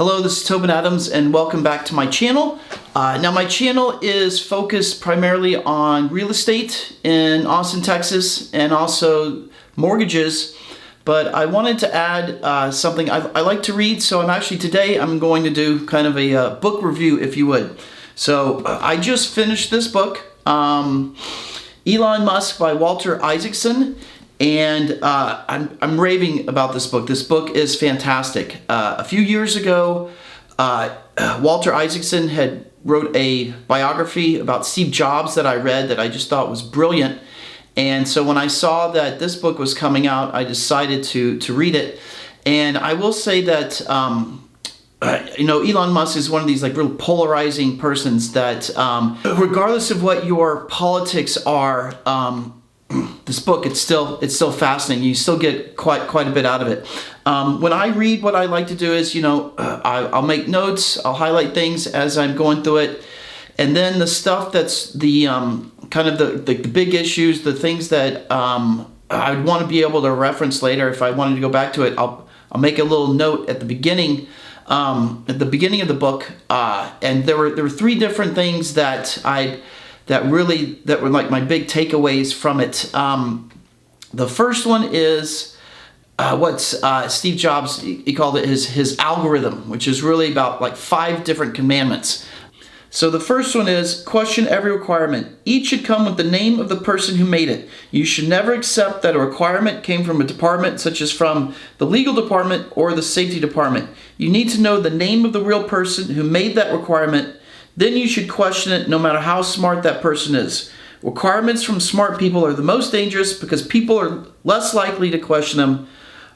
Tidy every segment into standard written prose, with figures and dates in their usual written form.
Hello, this is Tobin Adams and welcome back to my channel. Now my channel is focused primarily on real estate in Austin, Texas, and also mortgages, but I wanted to add something. I like to read, so today I'm going to do kind of a book review, if you would. So I just finished this book, Elon Musk by Walter Isaacson. And I'm raving about this book. This book is fantastic. A few years ago, Walter Isaacson had wrote a biography about Steve Jobs that I read that I just thought was brilliant. And so when I saw that this book was coming out, I decided to read it. And I will say that Elon Musk is one of these real polarizing persons that regardless of what your politics are, this book, it's still fascinating. You still get quite a bit out of it. When I read, what I like to do is, I'll make notes, I'll highlight things as I'm going through it, and then the stuff that's the kind of the big issues, the things that I'd want to be able to reference later if I wanted to go back to it. I'll make a little note at the beginning of the book, and there were three different things that that were like my big takeaways from it. The first one is what's Steve Jobs, he called it his algorithm, which is really about 5 different commandments. So the first one is question every requirement. Each should come with the name of the person who made it. You should never accept that a requirement came from a department such as from the legal department or the safety department. You need to know the name of the real person who made that requirement. Then you should question it no matter how smart that person is. Requirements from smart people are the most dangerous because people are less likely to question them.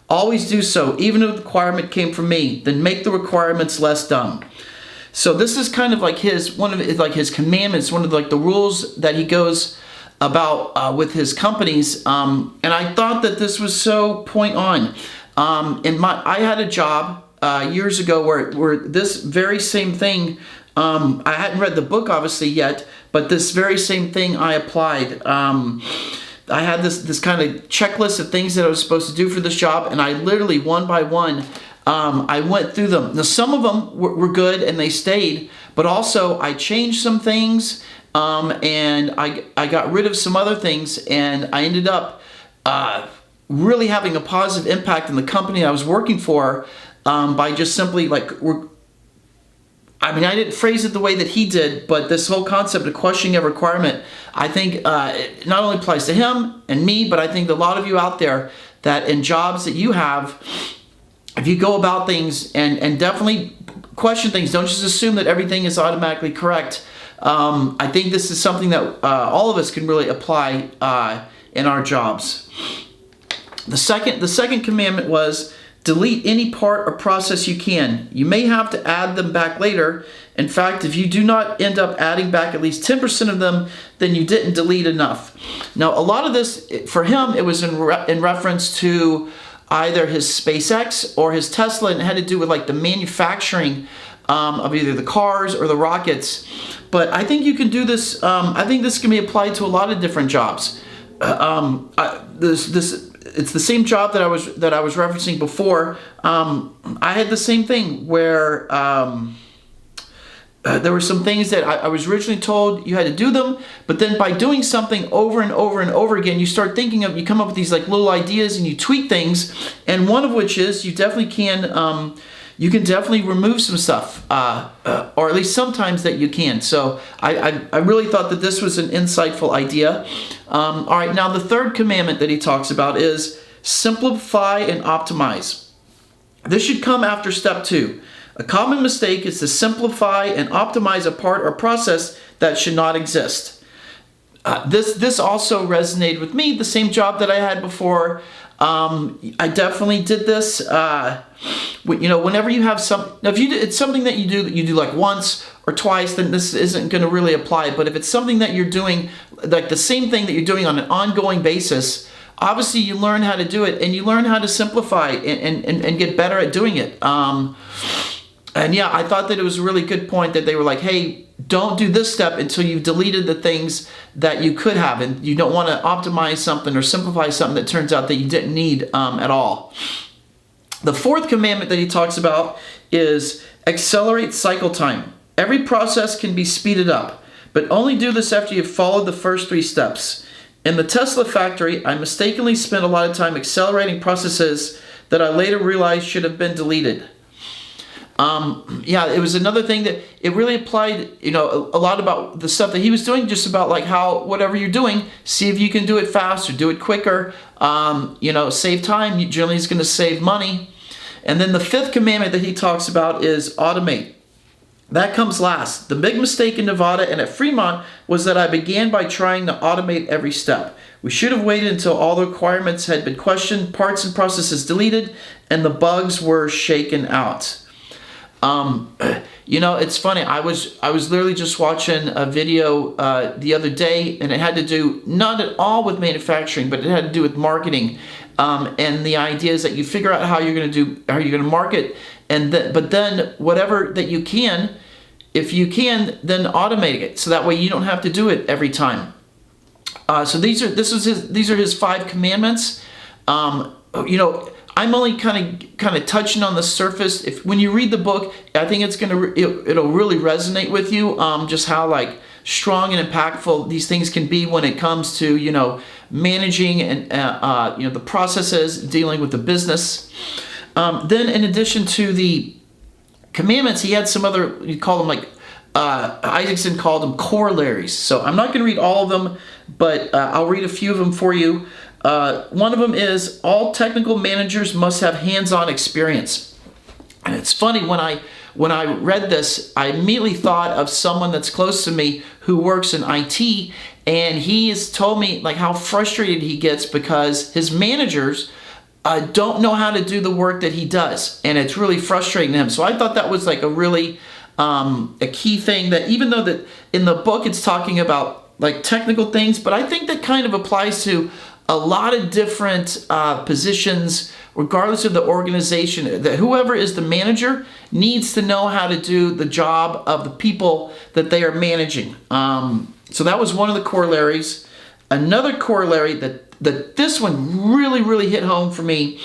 Always do so, even if the requirement came from me. Then make the requirements less dumb. So this is kind of one of his commandments, one of the rules that he goes about with his companies. And I thought that this was so point on. I had a job years ago where this very same thing. I hadn't read the book obviously yet, but this very same thing I applied. I had this kind of checklist of things that I was supposed to do for this job, and I literally one by one, I went through them. Now some of them were good and they stayed, but also I changed some things, and I got rid of some other things, and I ended up really having a positive impact in the company I was working for by just simply I didn't phrase it the way that he did, but this whole concept of questioning a requirement, I think it not only applies to him and me, but I think a lot of you out there that in jobs that you have, if you go about things and definitely question things, don't just assume that everything is automatically correct. I think this is something that all of us can really apply in our jobs. The second commandment was, delete any part or process you can. You may have to add them back later. In fact, if you do not end up adding back at least 10% of them, then you didn't delete enough. Now, a lot of this, for him, it was in reference to either his SpaceX or his Tesla, and it had to do with the manufacturing of either the cars or the rockets. But I think you can do this. I think this can be applied to a lot of different jobs. It's the same job that I was referencing before. I had the same thing where there were some things that I was originally told you had to do them, but then by doing something over and over and over again, you start thinking of, you come up with these little ideas and you tweak things, and one of which is you definitely can you can definitely remove some stuff, or at least sometimes that you can. So I really thought that this was an insightful idea. All right, now the third commandment that he talks about is simplify and optimize. This should come after step 2. A common mistake is to simplify and optimize a part or process that should not exist. This also resonated with me, the same job that I had before. I definitely did this. Whenever you have it's something that you do once or twice, then this isn't going to really apply. But if it's something that you're doing, the same thing that you're doing on an ongoing basis, obviously you learn how to do it, and you learn how to simplify and get better at doing it. And yeah, I thought that it was a really good point that they were like, hey, don't do this step until you've deleted the things that you could have, and you don't want to optimize something or simplify something that turns out that you didn't need at all. The fourth commandment that he talks about is accelerate cycle time. Every process can be speeded up, but only do this after you've followed the first 3 steps. In the Tesla factory, I mistakenly spent a lot of time accelerating processes that I later realized should have been deleted. Yeah, it was another thing that it really applied, a lot about the stuff that he was doing, just about like how whatever you're doing, see if you can do it faster, do it quicker, save time. You generally is going to save money. And then the 5th commandment that he talks about is automate. That comes last. The big mistake in Nevada and at Fremont was that I began by trying to automate every step. We should have waited until all the requirements had been questioned, parts and processes deleted, and the bugs were shaken out. It's funny. I was literally just watching a video the other day, and it had to do not at all with manufacturing, but it had to do with marketing. And the idea is that you figure out how you're going to market, but then whatever that you can, if you can, then automate it, so that way you don't have to do it every time. So these are his 5 commandments. I'm only kind of touching on the surface. When you read the book, I think it'll really resonate with you. Just how like strong and impactful these things can be when it comes to managing and the processes, dealing with the business. Then in addition to the commandments, he had some other, you call them like Isaacson called them corollaries. So I'm not going to read all of them, but I'll read a few of them for you. One of them is all technical managers must have hands-on experience. And it's funny, when I read this, I immediately thought of someone that's close to me who works in IT, and he has told me like how frustrated he gets because his managers don't know how to do the work that he does, and it's really frustrating him. So I thought that was like a really a key thing, that even though that in the book it's talking about like technical things, but I think that kind of applies to a lot of different positions, regardless of the organization. That whoever is the manager needs to know how to do the job of the people that they are managing. So that was one of the corollaries. Another corollary that this one really hit home for me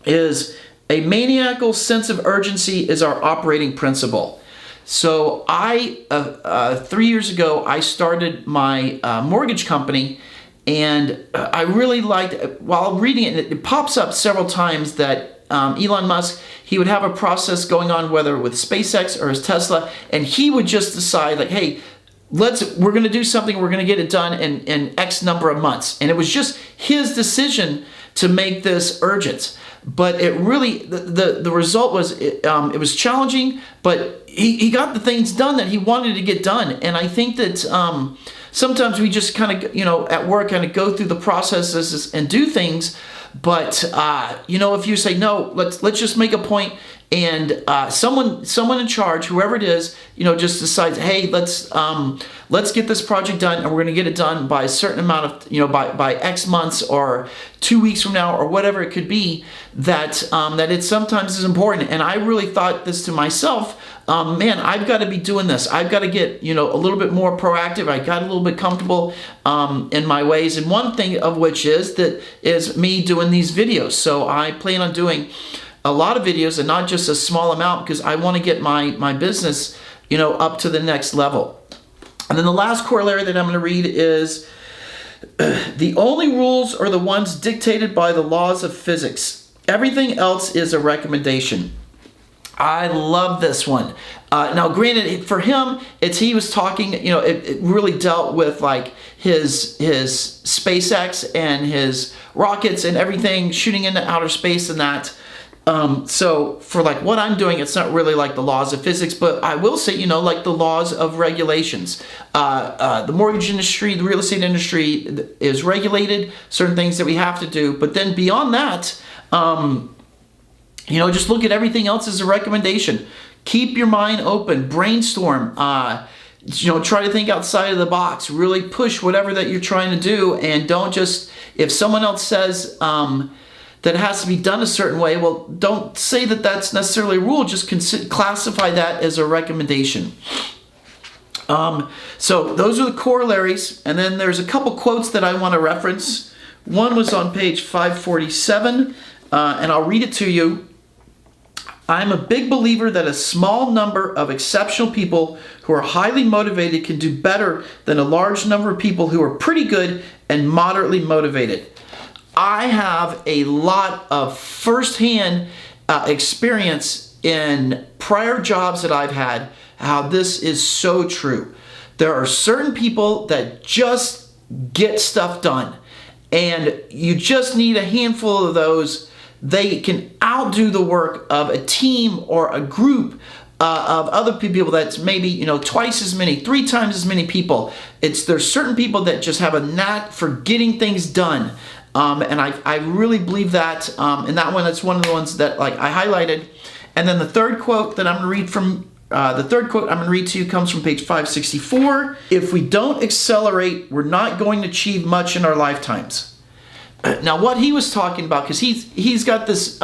is a maniacal sense of urgency is our operating principle. So 3 years ago, I started my mortgage company. And I really liked, while reading it, it pops up several times that Elon Musk, he would have a process going on, whether with SpaceX or his Tesla, and he would just decide like, hey, we're going to do something, we're going to get it done in X number of months. And it was just his decision to make this urgent. But it really, the result was, it was challenging, but he got the things done that he wanted to get done. And I think that sometimes we just kind of, at work kind of go through the processes and do things. But, if you say, no, let's just make a point, and someone in charge, whoever it is, just decides, hey, let's get this project done, and we're going to get it done by a certain amount of, by X months or 2 weeks from now or whatever it could be, that it sometimes is important. And I really thought this to myself, man, I've got to be doing this. I've got to get, a little bit more proactive. I got a little bit comfortable in my ways. And one thing of which is me doing these videos. So I plan on doing a lot of videos and not just a small amount, because I want to get my business, up to the next level. And then the last corollary that I'm going to read is the only rules are the ones dictated by the laws of physics. Everything else is a recommendation. I love this one. Now, granted, for him, he was talking, it really dealt with like his SpaceX and his rockets and everything shooting into outer space and that. So for like what I'm doing, it's not really like the laws of physics, but I will say, like the laws of regulations. The mortgage industry, the real estate industry is regulated, certain things that we have to do. But then beyond that, just look at everything else as a recommendation. Keep your mind open, brainstorm, try to think outside of the box, really push whatever that you're trying to do, and don't just, if someone else says that it has to be done a certain way, well, don't say that that's necessarily a rule, just classify that as a recommendation. So those are the corollaries, and then there's a couple quotes that I want to reference. One was on page 547, and I'll read it to you. I'm a big believer that a small number of exceptional people who are highly motivated can do better than a large number of people who are pretty good and moderately motivated. I have a lot of firsthand experience in prior jobs that I've had, how this is so true. There are certain people that just get stuff done, and you just need a handful of those. They can outdo the work of a team or a group of other people that's maybe, twice as many, 3 times as many people. There's certain people that just have a knack for getting things done. And I really believe that. And that one, that's one of the ones that I highlighted. And then the third quote that I'm going to read to you comes from page 564. If we don't accelerate, we're not going to achieve much in our lifetimes. Now, what he was talking about, because he's got this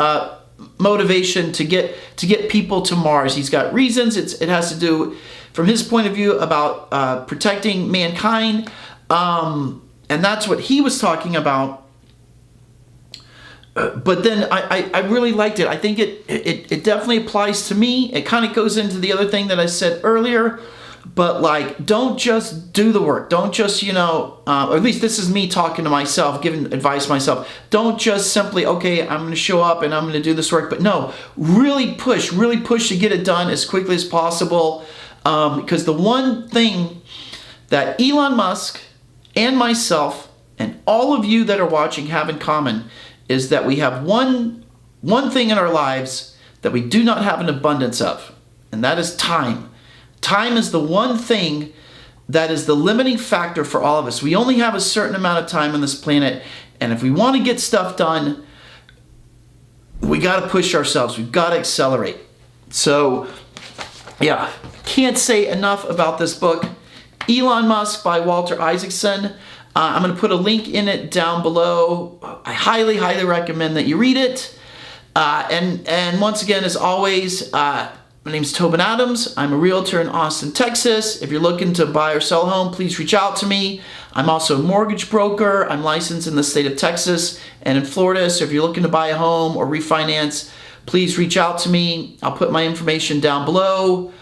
motivation to get people to Mars. He's got reasons. It has to do, from his point of view, about protecting mankind, and that's what he was talking about. But then I really liked it. I think it definitely applies to me. It kind of goes into the other thing that I said earlier. But don't just do the work. Don't just, or at least this is me talking to myself, giving advice to myself. Don't just simply, okay, I'm going to show up and I'm going to do this work. But no, really push to get it done as quickly as possible. Because the one thing that Elon Musk and myself and all of you that are watching have in common is that we have one thing in our lives that we do not have an abundance of, and that is time. Time is the one thing that is the limiting factor for all of us. We only have a certain amount of time on this planet, and if we want to get stuff done, we got to push ourselves. We've got to accelerate. So, yeah, can't say enough about this book, Elon Musk by Walter Isaacson. I'm going to put a link in it down below. I highly, highly recommend that you read it. And once again, as always, my name is Tobin Adams. I'm a realtor in Austin, Texas. If you're looking to buy or sell a home, please reach out to me. I'm also a mortgage broker. I'm licensed in the state of Texas and in Florida. So if you're looking to buy a home or refinance, please reach out to me. I'll put my information down below.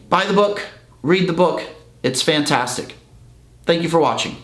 Buy the book. Read the book. It's fantastic. Thank you for watching.